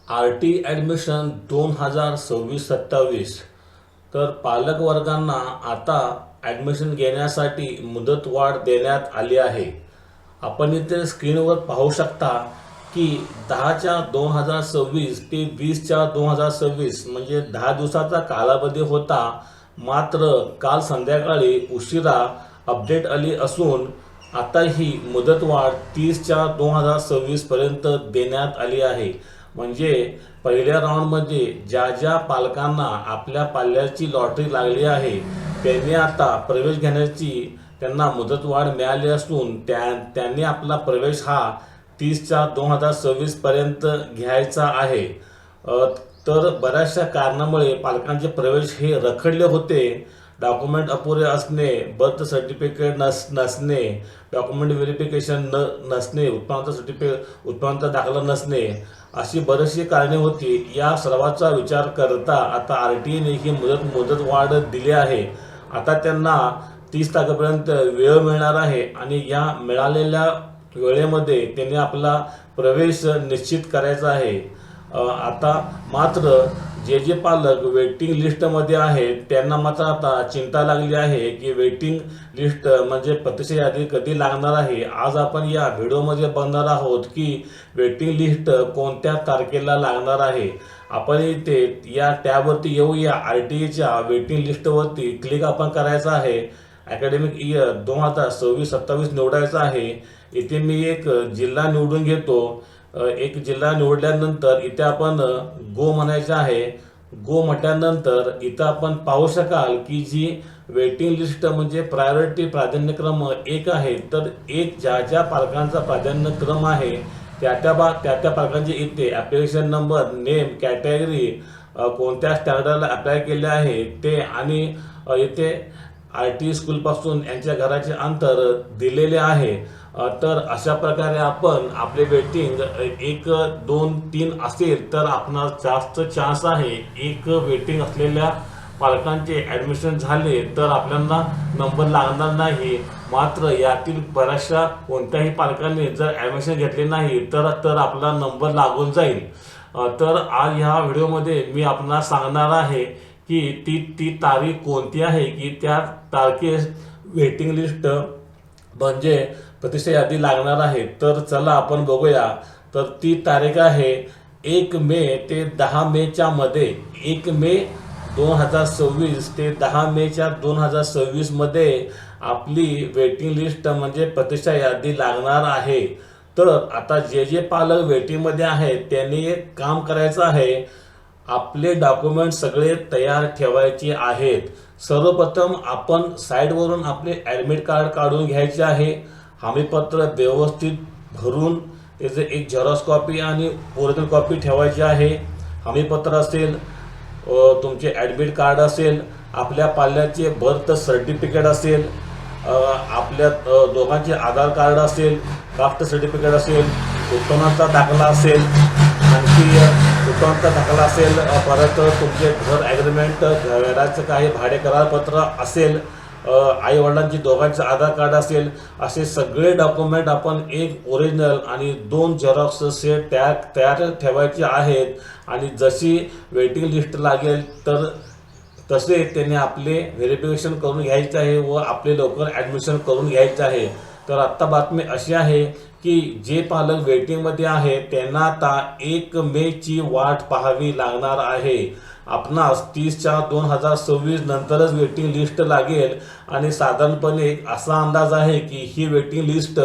RT admission 2026-27 तर पालक वर्गांना आता ॲडमिशन घेण्यासाठी मुदतवाढ देण्यात आली आहे। आपण इथे स्क्रीनवर पाहू शकता की 10/2026 ते 20/2026 म्हणजे 10 दिवसाचा कालावधी होता। मात्र काल संध्याकाळी उशिरा अपडेट आली असून आता ही मुदतवाढ 30/2026 पर्यंत देण्यात आली आहे। म्हणजे पहिल्या राऊंडमध्ये ज्या पालकांना आपल्या पाल्याची लॉटरी लागली आहे त्यांनी आता प्रवेश घेण्याची त्यांना मुदतवाढ मिळाली असून त्यांनी आपला प्रवेश हा 30/2026 पर्यंत घ्यायचा आहे। तर बऱ्याचशा कारणामुळे पालकांचे प्रवेश हे रखडले होते। डॉक्युमेंट अपुरे असणे, बर्थ सर्टिफिकेट नसणे, डॉक्युमेंट व्हेरिफिकेशन नसणे, उत्पन्नाचा दाखला नसणे, अशी बरीचशी कारणे होती। या सर्वाचा विचार करता आता RTने ही मुदतवाढ दिली आहे। आता त्यांना 30 तारखेपर्यंत वेळ मिळणार आहे आणि या मिळालेल्या वेळेमध्ये त्यांनी आपला प्रवेश निश्चित करायचा आहे। आता मात्र जे पालक वेटिंग लिस्टमध्ये आहेत त्यांना मात्र आता चिंता लागली आहे की वेटिंग लिस्ट म्हणजे प्रतीक्षा यादी कधी लागणार आहे। आज आपण या व्हिडिओमध्ये बघणार आहोत की वेटिंग लिस्ट कोणत्या तारखेला लागणार आहे। आपण इथे या टॅबवरती येऊया, RTच्या वेटिंग लिस्टवरती क्लिक आपण करायचं आहे। अकॅडमिक इयर 2026-27 निवडायचं आहे। इथे मी एक जिल्हा निवडून घेतो। एक जिल्हा निवडल्यानंतर इथे आपण गो म्हणायचं आहे। गो म्हटल्यानंतर इथं आपण पाहू शकाल की जी वेटिंग लिस्ट म्हणजे प्राधान्यक्रम 1 आहे। तर ज्या पालकांचा प्राधान्यक्रम आहे त्या पालकांचे इथे ॲप्लिकेशन नंबर, नेम, कॅटेगरी, कोणत्या स्टँडर्डला अप्लाय केले आहे ते आणि इथे RT स्कूलपासून यांच्या घराचे अंतर दिलेले आहे। तर अशा प्रकारे आपण आपले वेटिंग 1, 2, 3 असेल तर आपणास जास्त चान्स आहे। एक वेटिंग असलेल्या पालकांचे ॲडमिशन झाले तर आपल्याला नंबर लागणार नाही। मात्र यातील बऱ्याचशा कोणत्याही पालकांनी जर ॲडमिशन घेतले नाही तर आपला नंबर लागून जाईल। तर आज ह्या व्हिडिओमध्ये मी आपणास सांगणार आहे की ती तारीख कोणती आहे की त्या तारखेस वेटिंग लिस्ट म्हणजे प्रतीक्षा यादी लागणार आहे। तर चला आपण बघूया। तर ती तारीख आहे 1 मे ते 10 मेच्या मध्ये, 1 मे 2026 ते 10 मेच्या 2026 मध्ये आपली वेटिंग लिस्ट म्हणजे प्रतीक्षा यादी लागणार आहे। तर आता जे पालक वेटिंगमध्ये आहेत त्यांनी एक काम करायचं आहे, आपले डॉक्युमेंट सगळे तयार ठेवायचे आहेत। सर्वप्रथम आपण साईडवरून आपले ॲडमिट कार्ड काढून घ्यायचे आहे। हमीपत्र व्यवस्थित भरून त्याचे एक झेरॉक्स कॉपी आणि ओरिजिनल कॉपी ठेवायची आहे। हमीपत्र असेल, तुमचे ॲडमिट कार्ड असेल, आपल्या पाल्याचे बर्थ सर्टिफिकेट असेल, आपल्या दोघांचे आधार कार्ड असेल, कास्ट सर्टिफिकेट असेल, उत्पन्नाचा दाखला असेल, आणखी उत्पन्नाचा दाखला असेल, परत तुमचे घर ॲग्रीमेंट, घराचं काही भाडे करारपत्र असेल, आई वडिलांची दोघांचे आधार कार्ड असेल, असे सगळे डॉक्युमेंट आपण एक ओरिजिनल आणि 2 झेरॉक्स सेट तयार ठेवायचे आहेत। आणि जशी वेटिंग लिस्ट लागेल तर तसे त्यांनी आपले व्हेरिफिकेशन करून घ्यायचे आहे व आपले लवकर ॲडमिशन करून घ्यायचे आहे। तर आत्ता बातमी अशी आहे की जे पालक वेटिंगमध्ये आहे त्यांना आता 1 मेची वाट पाहावी लागणार आहे। आपणास 30/2026 नंतरच वेटिंग लिस्ट लागेल आणि साधारणपणे असा अंदाज आहे की ही वेटिंग लिस्ट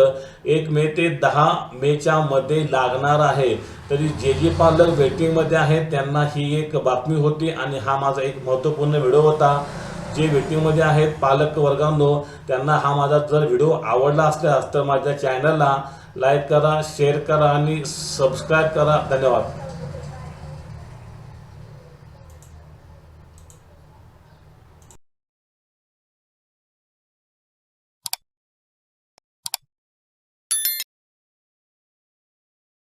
1 मे ते 10 मेच्या मध्ये लागणार आहे। तरी जे पालक वेटिंगमध्ये आहेत त्यांना ही एक बातमी होती आणि हा माझा एक महत्त्वपूर्ण व्हिडिओ होता। जे वेटिंगमध्ये आहेत पालक वर्गांनो, त्यांना हा माझा जर व्हिडिओ आवडला असल्यास तर माझ्या चॅनलला लाईक करा, शेअर करा आणि सबस्क्राईब करा। धन्यवाद।